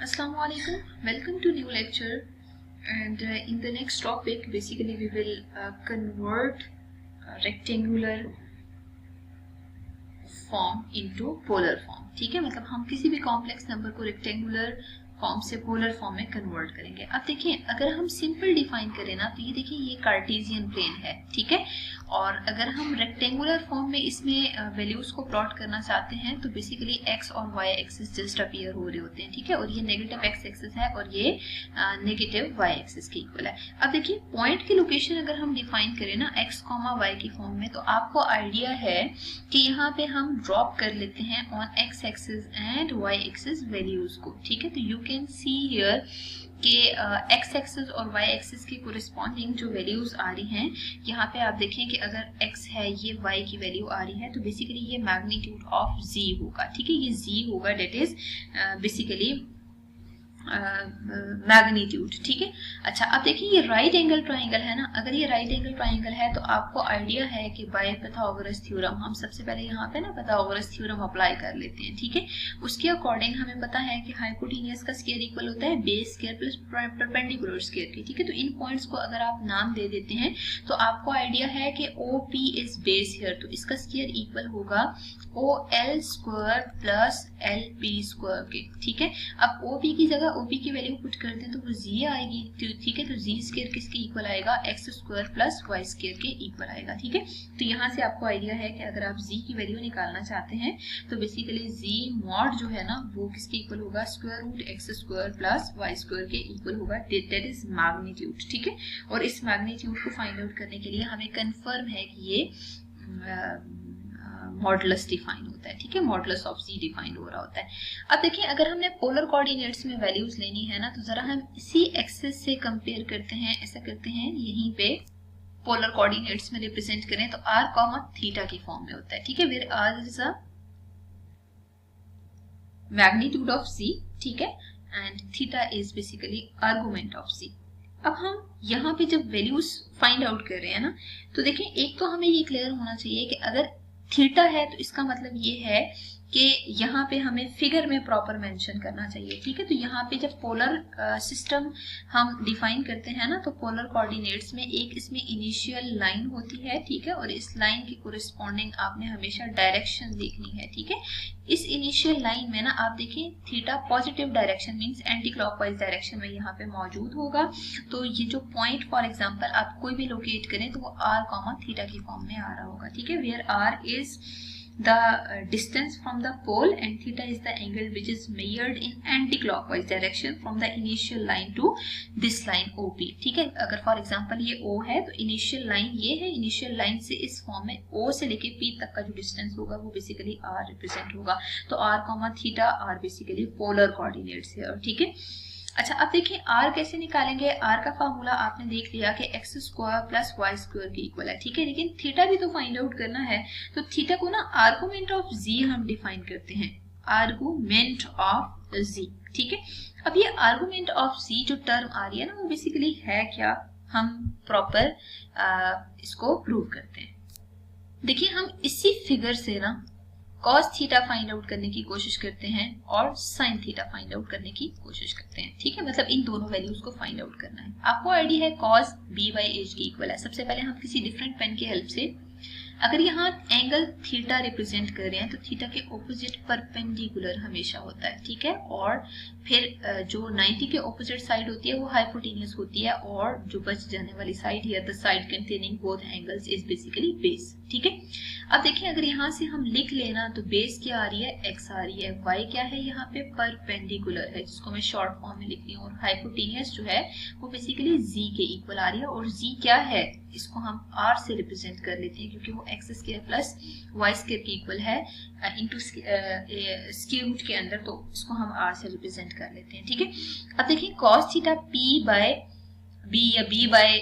Assalamualaikum. Welcome to new lecture, and in the next topic basically we will convert rectangular form into polar form. ठीक है, मतलब हम किसी भी complex number को रेक्टेंगुलर फॉर्म से पोलर फॉर्म में कन्वर्ट करेंगे। अब देखिए, अगर हम सिंपल डिफाइन करें ना तो ये देखिए ये कार्टेशियन प्लेन है। ठीक है, और अगर हम रेक्टेंगुलर फॉर्म में इसमें वैल्यूज को प्लॉट करना चाहते हैं तो बेसिकली एक्स और वाई एक्सिस जस्ट अपीयर हो रहे होते हैं। ठीक है, और ये नेगेटिव एक्स एक्सिस है और ये नेगेटिव वाई एक्सिस के इक्वल है। अब देखिए, पॉइंट की लोकेशन अगर हम डिफाइन करें ना एक्स कॉमा वाई की फॉर्म में, तो आपको आइडिया है कि यहाँ पे हम ड्रॉप कर लेते हैं on x axis and y axis values को। ठीक है, तो यू कैन सी हियर कि एक्स एक्सिस और वाई एक्सिस के कोरिस्पॉन्डिंग जो वैल्यूज आ रही हैं, यहाँ पे आप देखें कि अगर एक्स है ये वाई की वैल्यू आ रही है तो बेसिकली ये मैग्नीट्यूड ऑफ जी होगा। ठीक है, ये जी होगा, डेट इज बेसिकली मैग्नीट्यूड। ठीक है, अच्छा अब देखिए ये राइट एंगल ट्राइंगल है ना। अगर ये राइट एंगल ट्राइंगल है तो आपको आइडिया है कि बाय पाइथागोरस थ्योरम हम सबसे पहले यहाँ पे ना पाइथागोरस थ्योरम अप्लाई कर लेते हैं। ठीक है, उसके अकॉर्डिंग हमें पता है कि हाइपोटेन्यूस का स्क्वायर इक्वल होता है base square plus perpendicular square की। ठीक है, तो इन पॉइंट्स को अगर आप नाम दे देते हैं तो आपको आइडिया है कि O P is base here, तो इसका स्क्वायर इक्वल होगा O L square plus L P square के। ठीक है, अब ओ पी की जगह ओपी की वैल्यू पुट कर दें तो वो जी आएगी। ठीक है, तो जी स्क्वायर किसके इक्वल आएगा, x square plus y square के इक्वल आएगा। ठीक है, तो यहाँ से आपको आइडिया है कि अगर आप जी की वैल्यू निकालना चाहते हैं तो बेसिकली जी मॉड जो है ना वो किसके इक्वल होगा, square root x square plus y square के इक्वल होगा, दैट इज मैग्नीट्यूड। ठीक है, और इस मैग्नीट्यूड को फाइंड आउट करने के लिए हमें कंफर्म है कि ये मॉडुलस डिफाइन होता है। ठीक है, मॉडुलस ऑफ जी डिफाइन हो रहा होता है। अब देखिए, अगर हमने पोलर कोऑर्डिनेट्स में वैल्यूज लेनी है ना तो जरा हम इसी एक्सिस से कंपेयर करते हैं। ऐसा करते हैं, यहीं पे पोलर कोऑर्डिनेट्स में रिप्रेजेंट करें तो आर कॉमा थीटा की फॉर्म में होता है। ठीक है, where are is a magnitude of z. ठीक है, and theta is basically argument of z. अब हम यहाँ पे जब वैल्यूज फाइंड आउट कर रहे हैं ना तो देखिए, एक तो हमें ये क्लियर होना चाहिए कि अगर थीटा है तो इसका मतलब ये है कि यहाँ पे हमें फिगर में प्रॉपर मेंशन करना चाहिए। ठीक है, तो यहाँ पे जब पोलर सिस्टम हम डिफाइन करते हैं ना तो पोलर कोऑर्डिनेट्स में एक इसमें इनिशियल लाइन होती है। ठीक है, और इस लाइन के कोरिस्पॉन्डिंग आपने हमेशा डायरेक्शन देखनी है। ठीक है, इस इनिशियल लाइन में ना आप देखें theta positive direction means anti clockwise direction में यहाँ पे मौजूद होगा। तो ये जो पॉइंट फॉर एग्जांपल आप कोई भी लोकेट करें तो वो आर कॉमा थीटा की फॉर्म में आ रहा होगा। ठीक है, where are is the distance from the pole and theta is the angle which is measured in anti-clockwise direction from the initial line to this line OP। ठीक है, अगर फॉर एग्जांपल ये O है तो इनिशियल लाइन ये है, initial line से इस फॉर्म में O से लेके P तक का जो डिस्टेंस होगा वो बेसिकली R रिप्रेजेंट होगा। तो R comma theta R basically polar coordinates है। ठीक है, अच्छा अब देखिए R कैसे निकालेंगे। R का फार्मूला आपने देख लिया कि x square plus y square के इक्वल है। ठीक है, लेकिन थीटा भी तो फाइंड आउट करना है, तो थीटा को ना आर्गुमेंट ऑफ जी हम डिफाइन करते हैं, आर्गुमेंट ऑफ जी। ठीक है, अब ये आर्गुमेंट ऑफ जी जो टर्म आ रही है ना वो बेसिकली है क्या, हम प्रॉपर इसको प्रूव करते हैं। देखिए, हम इसी फिगर से ना cos थीटा फाइंड आउट करने की कोशिश करते हैं और sin थीटा फाइंड आउट करने की कोशिश करते हैं। ठीक है, मतलब इन दोनों वैल्यूज को फाइंड आउट करना है। आपको आइडिया है cos b बाई h के इक्वल है। सबसे पहले हम किसी डिफरेंट पेन की हेल्प से अगर यहाँ एंगल थीटा रिप्रेजेंट कर रहे हैं तो थीटा के ऑपोजिट परपेंडिकुलर हमेशा होता है। ठीक है, और फिर जो 90 के ऑपोजिट साइड होती है वो हाइपोटेन्यूस होती है और जो बच जाने वाली साइड है the side containing both angles is basically base. ठीक है, अब देखिए अगर यहाँ से हम लिख लेना तो बेस क्या आ रही है, एक्स आ रही है, वाई क्या है यहाँ पे परपेंडिकुलर है जिसको मैं शॉर्ट फॉर्म में लिख रही हूँ, और हाइपोटेन्यूस जो है वो बेसिकली जी के इक्वल आ रही है। और जी क्या है, इसको हम आर से रिप्रेजेंट कर लेते हैं क्योंकि वो x square plus y square के इक्वल है इंटू स्क्वायर रूट के अंदर, तो इसको हम आर से रिप्रेजेंट कर लेते हैं। ठीक है, अब देखिए cos theta p by b या b बाय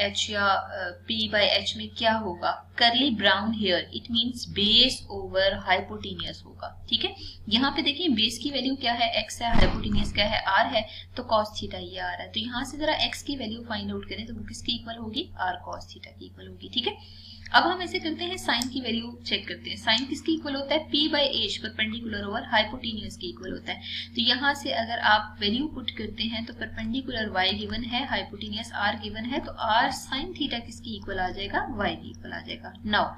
h या p बाय h में क्या होगा, curly brown hair, it means base over hypotenuse होगा। ठीक है, यहाँ पे देखिए बेस की वैल्यू क्या है, x है, हाइपोटेन्यूस क्या है, r है, तो cos थीटा ये आ रहा है। तो यहाँ से जरा x की वैल्यू फाइंड आउट करें तो वो किसकी इक्वल होगी, r cos थीटा की इक्वल होगी। ठीक है, अब हम ऐसे करते हैं, साइन की वैल्यू चेक करते हैं। साइन किसके इक्वल होता है, p by H perpendicular over hypotenuse के इक्वल होता है। तो यहाँ से अगर आप वैल्यू पुट करते हैं तो परपेंडिकुलर y गिवन है, हाइपोटेन्यूज r गिवन है, तो r साइन थीटा किसके इक्वल आ जाएगा, y के इक्वल आ जाएगा। नाउ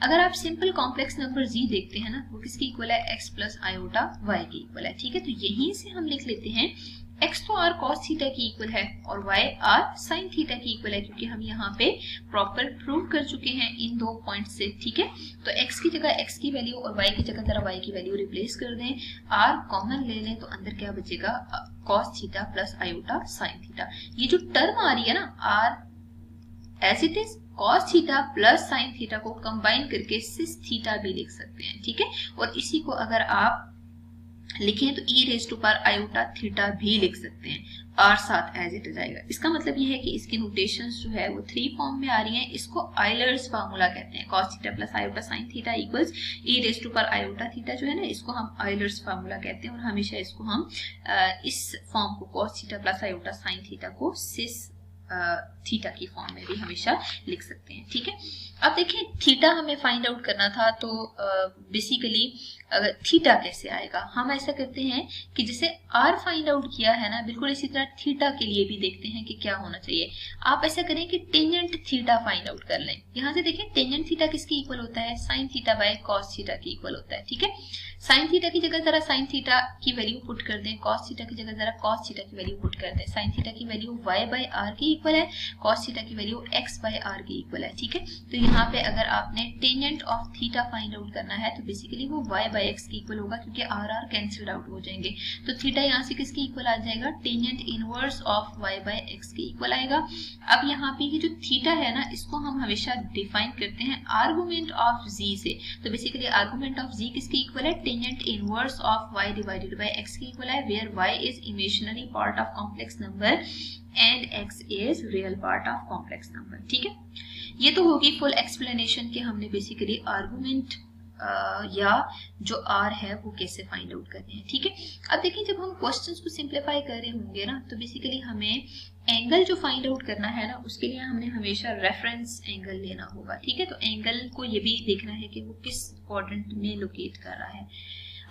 अगर आप सिंपल कॉम्प्लेक्स नंबर z देखते हैं ना, वो किसके इक्वल है, x प्लस आयोटा y के इक्वल है। ठीक है, तो यहीं से हम लिख लेते हैं x तो r cos थीटा की इक्वल है और y r sin थीटा की इक्वल है, क्योंकि हम यहाँ पे प्रॉपर प्रूव कर चुके हैं इन दो पॉइंट से। ठीक है, तो x की जगह x की वैल्यू और y की जगह जरा y की वैल्यू रिप्लेस कर दें, r कॉमन ले लें, तो अंदर क्या बचेगा, cos theta plus iota sin theta. ये जो टर्म आ रही है ना r as it is cos theta plus sin theta को कंबाइन करके सिस थीटा भी लिख सकते हैं। ठीक है, और इसी को अगर आप लिखें तो e raise to power iota theta भी लिख सकते हैं, r साथ एज इट जाएगा। इसका मतलब ये है कि इसकी नोटेशंस जो है वो 3 फॉर्म में आ रही हैं। इसको आयलर्स फार्मूला कहते हैं, cos theta plus iota sin theta equals e raise to power iota theta जो है ना, इसको हम आयलर्स फार्मूला कहते हैं। और हमेशा इसको हम इस फॉर्म को cos theta plus iota sin theta को सिस थीटा की फॉर्म में भी हमेशा लिख सकते हैं। ठीक है, अब देखिए थीटा हमें फाइंड आउट करना था, तो बेसिकली थीटा कैसे आएगा, हम ऐसा करते हैं कि जैसे आर फाइंड आउट किया है ना, बिल्कुल इसी तरह थीटा के लिए भी देखते हैं कि क्या होना चाहिए। आप ऐसा करें कि टेंजेंट थीटा फाइंड आउट कर लें। यहाँ से देखें टेंजेंट थीटा किसके इक्वल होता है, sine theta by cos theta के इक्वल होता है। ठीक है, साइन थीटा की जगह जरा साइन थीटा की वैल्यू पुट कर दें, कॉस थीटा की जगह जरा कॉस थीटा की वैल्यू पुट कर दें। साइन थीटा की वैल्यू y बाय आर के इक्वल है, कॉस थीटा की वैल्यू x बाय आर के इक्वल है। ठीक है, तो यहाँ पे अगर आपने tangent of theta find out करना है तो बेसिकली वो y बाय x के इक्वल होगा, क्योंकि आर आर कैंसिल्ड आउट हो जाएंगे। तो थीटा यहाँ से किसके इक्वल आ जाएगा, tangent inverse of y by x के इक्वल आएगा। अब यहाँ पे ये जो थीटा है ना, इसको हम हमेशा डिफाइन करते हैं आर्गुमेंट ऑफ z से। तो बेसिकली आर्गुमेंट ऑफ z किसके इक्वल है, tangent inverse of y divided by x के इक्वल है, where y is imaginary part of complex number and x is real part of complex number. ठीक है, ये तो होगी फुल एक्सप्लेनेशन कि हमने बेसिकली आर्गुमेंट या जो r है वो कैसे फाइंड आउट करने हैं। ठीक है, अब देखिए जब हम क्वेश्चंस को सिंप्लीफाई कर रहे होंगे ना, तो बेसिकली हमें एंगल जो फाइंड आउट करना है ना, उसके लिए हमने हमेशा रेफरेंस एंगल लेना होगा। ठीक है, तो एंगल को ये भी देखना है कि वो किस क्वाड्रेंट में लोकेट कर रहा है।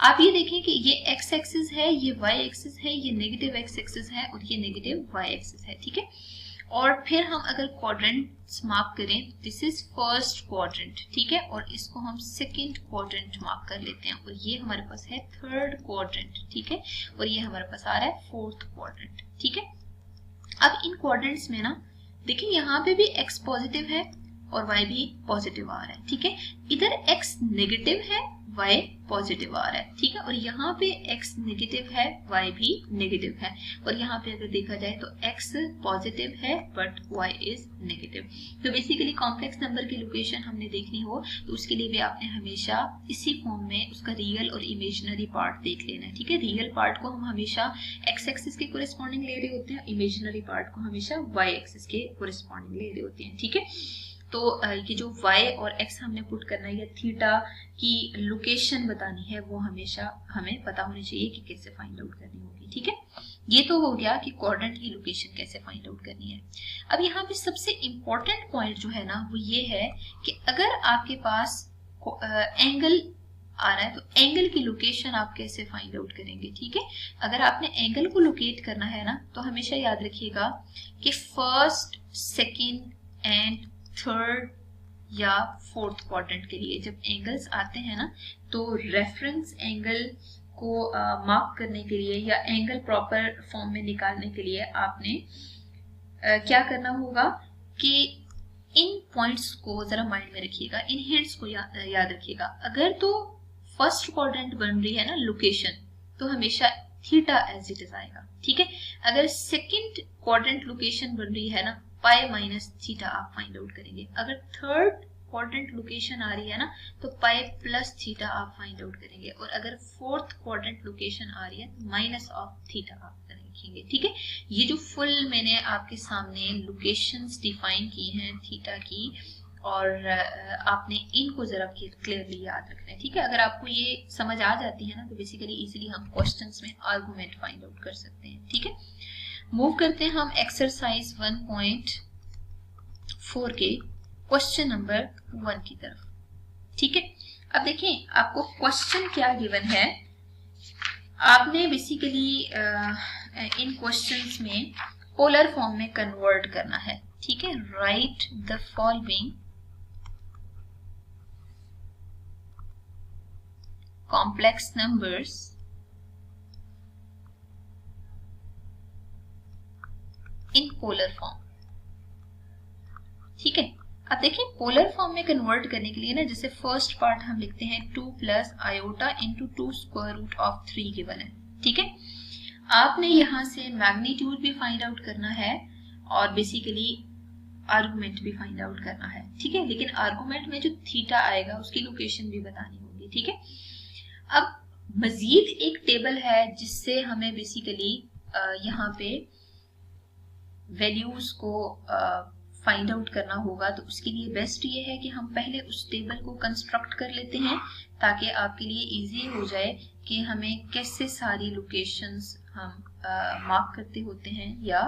आप ये देखें कि ये x एक्सिस है, ये y एक्सिस है, ये नेगेटिव x एक्सिस है और ये नेगेटिव y एक्सिस है। ठीक है, और फिर हम अगर क्वाड्रेंट्स मार्क करें, दिस इज फर्स्ट क्वाड्रेंट। ठीक है, और इसको हम सेकंड क्वाड्रेंट मार्क कर लेते हैं, और ये हमारे पास है थर्ड क्वाड्रेंट। ठीक है, और ये हमारे पास आ रहा है फोर्थ क्वाड्रेंट। ठीक है, अब इन क्वाड्रेंट्स में ना देखिए यहाँ पे भी x पॉजिटिव है और y भी पॉजिटिव आ रहा है। ठीक है, इधर x नेगेटिव है, y पॉजिटिव आ रहा है। ठीक है, और यहाँ पे x नेगेटिव है, y भी नेगेटिव है, और यहाँ पे अगर देखा जाए तो x पॉजिटिव है बट y इज नेगेटिव। तो बेसिकली कॉम्प्लेक्स नंबर की लोकेशन हमने देखनी हो तो उसके लिए भी आपने हमेशा इसी फॉर्म में उसका रियल और इमेजिनरी पार्ट देख लेना है। ठीक है, रियल पार्ट को हम हमेशा x एक्सिस के कोरिस्पॉन्डिंग ले रहे होते हैं, इमेजिनरी पार्ट को हमेशा y एक्सिस के कोरिस्पॉन्डिंग ले रहे होते हैं। ठीक है, तो ये जो y और x हमने पुट करना है या थीटा की लोकेशन बतानी है, वो हमेशा हमें पता होनी चाहिए कि कैसे फाइंड आउट करनी होगी। ठीक है, ये तो हो गया कि क्वाड्रेंट की लोकेशन कैसे फाइंड आउट करनी है। अब यहाँ पे सबसे इम्पोर्टेंट पॉइंट जो है ना, वो ये है कि अगर आपके पास एंगल आ रहा है तो एंगल की लोकेशन आप कैसे फाइंड आउट करेंगे। ठीक है, अगर आपने एंगल को लोकेट करना है ना, तो हमेशा याद रखिएगा कि फर्स्ट, सेकेंड एंड थर्ड या फोर्थ क्वाड्रेंट के लिए जब एंगल्स आते हैं ना, तो रेफरेंस एंगल को मार्क करने के लिए या एंगल प्रॉपर फॉर्म में निकालने के लिए आपने क्या करना होगा कि इन पॉइंट्स को जरा माइंड में रखिएगा, इन हिंट्स को याद रखिएगा। अगर तो फर्स्ट क्वाड्रेंट बन रही है ना लोकेशन, तो हमेशा थीटा एज इट इज आएगा। ठीक है, अगर सेकंड क्वाड्रेंट लोकेशन बन रही है ना, पाई माइनस थीटा आप फाइंड आउट करेंगे। अगर थर्ड क्वाड्रेंट लोकेशन आ रही है ना, तो पाई प्लस थीटा आप फाइंड आउट करेंगे, और अगर फोर्थ क्वाड्रेंट लोकेशन आ रही है तो माइनस ऑफ थीटा आप लिखेंगे। ठीक है, ये जो फुल मैंने आपके सामने लोकेशंस डिफाइन की हैं थीटा की, और आपने इनको जरा क्लियरली याद रखना है। ठीक है, अगर आपको ये समझ आ जाती है ना, तो बेसिकली इजीली हम क्वेश्चंस में आर्गुमेंट फाइंड आउट कर सकते हैं। ठीक है, मूव करते हैं हम एक्सरसाइज 1.4 के क्वेश्चन नंबर 1 की तरफ। ठीक है, अब देखिए आपको क्वेश्चन क्या गिवन है। आपने बेसिकली इन क्वेश्चंस में पोलर फॉर्म में कन्वर्ट करना है। ठीक है, right the following complex numbers in polar form. ठीक है, अब देखिए पोलर फॉर्म में कन्वर्ट करने के लिए ना, जैसे फर्स्ट पार्ट हम लिखते हैं 2 plus iota into 2 square root of 3 given है। ठीक है, आपने यहाँ से मैग्नीट्यूड भी फाइंड आउट करना है और बेसिकली आर्गुमेंट भी फाइंड आउट करना है। ठीक है, लेकिन आर्गुमेंट में जो थीटा आएगा उसकी लोकेशन भी बतानी होगी। ठीक है, अब मजीद एक टेबल है जिससे हमें बेसिकली यहाँ पे वैल्यूज को फाइंड आउट करना होगा। तो उसके लिए बेस्ट ये है कि हम पहले उस टेबल को कंस्ट्रक्ट कर लेते हैं ताकि आपके लिए इजी हो जाए कि हमें कैसे सारी लोकेशंस हम मार्क करते होते हैं या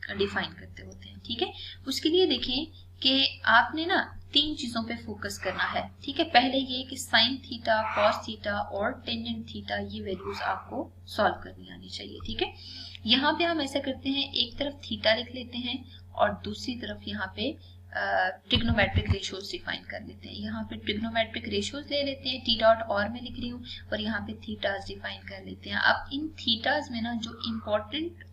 डिफाइन करते होते हैं। ठीक है, उसके लिए देखें कि आपने ना 3 चीजों पे फोकस करना है। ठीक है, पहले ये कि साइन थीटा, कॉस थीटा और टेंजेंट थीटा, ये वैल्यूज आपको सॉल्व करनी आनी चाहिए। ठीक है, यहाँ पे हम ऐसा करते हैं, एक तरफ थीटा लिख लेते हैं और दूसरी तरफ यहाँ पे ट्रिग्नोमेट्रिक रेशियोज डिफाइन कर लेते हैं। यहाँ पे ट्रिग्नोमेट्रिक रेशियोज ले लेते हैं, टी डॉट और में लिख रही हूँ, और यहाँ पे थीटाज डिफाइन कर लेते हैं। अब इन थीटाज में ना जो इम्पोर्टेंट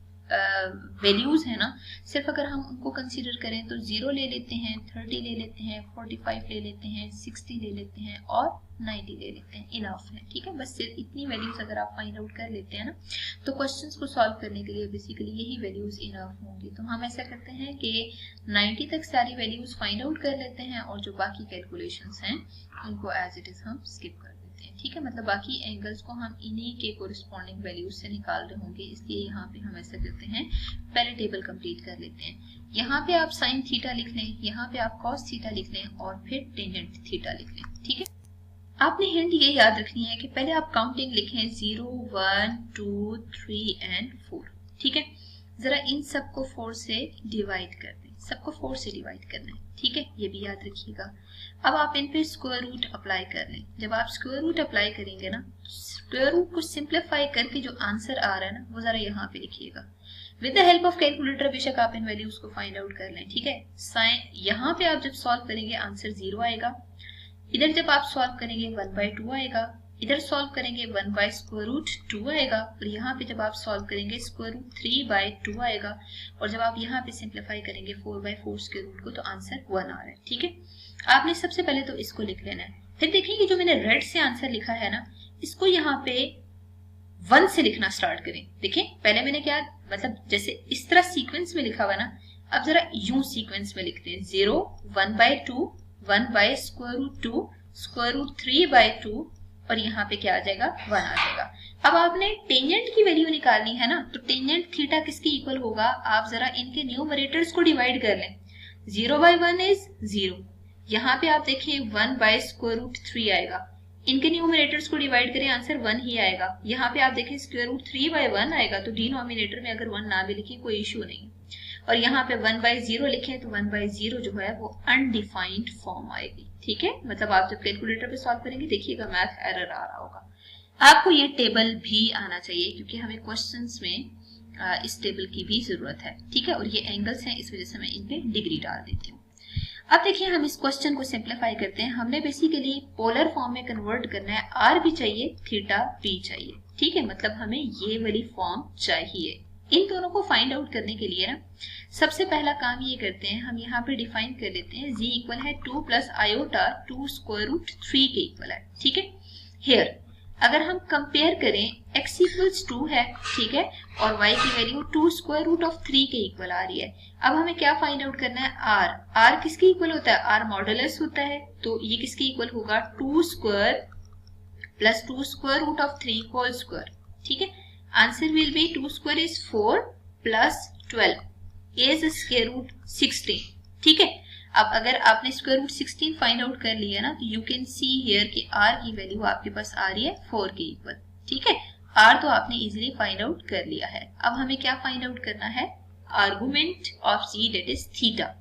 वैल्यूज है ना, सिर्फ अगर हम उनको कंसीडर करें तो 0 ले लेते हैं, 30 ले लेते हैं, 45 ले लेते हैं, 60 ले लेते हैं और 90 ले लेते हैं, इनफ है। ठीक है, बस सिर्फ इतनी वैल्यूज अगर आप फाइंड आउट कर लेते हैं ना, तो क्वेश्चंस को सॉल्व करने के लिए बेसिकली यही वैल्यूज इनफ होंगी। तो हम ऐसा करते हैं कि 90 तक सारी वैल्यूज फाइंड आउट कर लेते हैं और जो बाकी कैलकुलेशंस हैं उनको एज इट इज हम स्किप कर देते हैं। ठीक है, मतलब बाकी एंगल्स को हम इन्हीं के कोरिस्पॉन्डिंग वैल्यूज से निकाल रहे होंगे, इसलिए यहाँ पे हम ऐसा करते हैं, पहले टेबल कंप्लीट कर लेते हैं। यहाँ पे आप साइन थीटा लिख लें, यहाँ पे आप कॉस थीटा लिख लें और फिर टेंजेंट थीटा लिख लें। ठीक है, आपने हिंट ये याद रखनी है कि पहले आप काउंटिंग लिखें 0, 1, 2, 3 एंड 4। ठीक है, जरा इन सबको 4 से डिवाइड कर दें, सबको 4 से डिवाइड करना है। ठीक है, ये भी याद रखिएगा। अब आप इन पे स्क्वायर रूट अप्लाई कर लें। जब आप स्क्वायर रूट अप्लाई करेंगे ना, स्क्वायर रूट को सिंप्लीफाई करके जो आंसर आ रहा है ना, वो जरा यहाँ पे लिखिएगा। With the help of calculator बेशक आप इन वैल्यूज को फाइंड आउट कर लें। ठीक है, साइन यहाँ पे आप जब सॉल्व करेंगे आंसर 0 आएगा, इधर जब आप सॉल्व करेंगे 1/2 आएगा, इधर सॉल्व करेंगे 1 स्क्वायर रूट 2 आएगा, और यहाँ पे जब आप सॉल्व करेंगे स्क्वायर रूट 3/2 आएगा, और जब आप यहाँ पे सिंप्लीफाई करेंगे 4/4 स्क्वायर रूट को, तो आंसर 1 आ रहा है। ठीक है, आपने सबसे पहले तो इसको लिख लेना है। फिर देखिए जो मैंने रेड से आंसर लिखा है ना, इसको यहाँ पे 1 से लिखना स्टार्ट करें। देखिए पहले मैंने क्या, मतलब जैसे इस तरह सीक्वेंस में लिखा हुआ ना, अब जरा यूं सीक्वेंस में लिखते हैं, 0, 1/2, 1 स्क्वायर रूट 2, स्क्वायर रूट 3/2, और यहाँ पे क्या आ जाएगा, 1 आ जाएगा। अब आपने टेंजेंट की वैल्यू निकालनी है ना, तो टेंजेंट थीटा किसके इक्वल होगा, आप जरा इनके न्यूमरेटर्स को डिवाइड कर लें। 0/1 इज 0, यहाँ पे आप देखिए 1 स्क्वायर रूट 3 आएगा, इनके न्यूमरेटर्स को डिवाइड करें, आंसर 1 ही आएगा। यहाँ पे आप देखें स्क्वायर रूट 3/1 आएगा, तो डिनोमिनेटर में अगर 1 ना भी लिखे कोई इशू नहीं। और यहाँ पे 1/0 लिखें तो 1/0 जो है वो अनडिफाइंड फॉर्म आएगी। ठीक है, मतलब आप जब कैलकुलेटर पे सॉल्व करेंगे देखिएगा मैथ एरर आ रहा होगा। आपको ये टेबल भी आना चाहिए क्योंकि हमें क्वेश्चंस में इस टेबल की भी जरूरत है। ठीक है, और ये एंगल्स हैं, इस वजह से मैं इन पे डिग्री डाल देती हूँ। अब देखिए हम इस क्वेश्चन को सिंप्लीफाई करते हैं। हमने बेसिकली पोलर फॉर्म में कन्वर्ट करना है, आर भी चाहिए, थीटा भी चाहिए। ठीक है, मतलब हमें ये वाली फॉर्म चाहिए। इन दोनों को फाइंड आउट करने के लिए ना, सबसे पहला काम ये करते हैं, हम यहाँ पे डिफाइन कर लेते हैं, z इक्वल है 2 प्लस आयोटा 2 स्क्वायर रूट 3 के इक्वल है। ठीक है, हियर अगर हम कंपेयर करें x इक्वल्स 2 है, ठीक है, और y की वैल्यू 2 स्क्वायर रूट ऑफ 3 के इक्वल आ रही है। अब हमें क्या फाइंड आउट करना है, r किसके इक्वल होता है, r मॉडुलस होता है, तो ये किसके इक्वल होगा, 2 square plus 2 square root of 3 whole square. ठीक है, answer will be 2 square is 4 plus 12 is square root 16। ठीक है, अब अगर आपने स्क्वायर रूट 16 फाइंड आउट कर लिया ना, तो यू कैन सी हियर कि r की वैल्यू आपके पास आ रही है 4 के इक्वल। ठीक है, r तो आपने इजीली फाइंड आउट कर लिया है। अब हमें क्या फाइंड आउट करना है, argument of z, that is theta.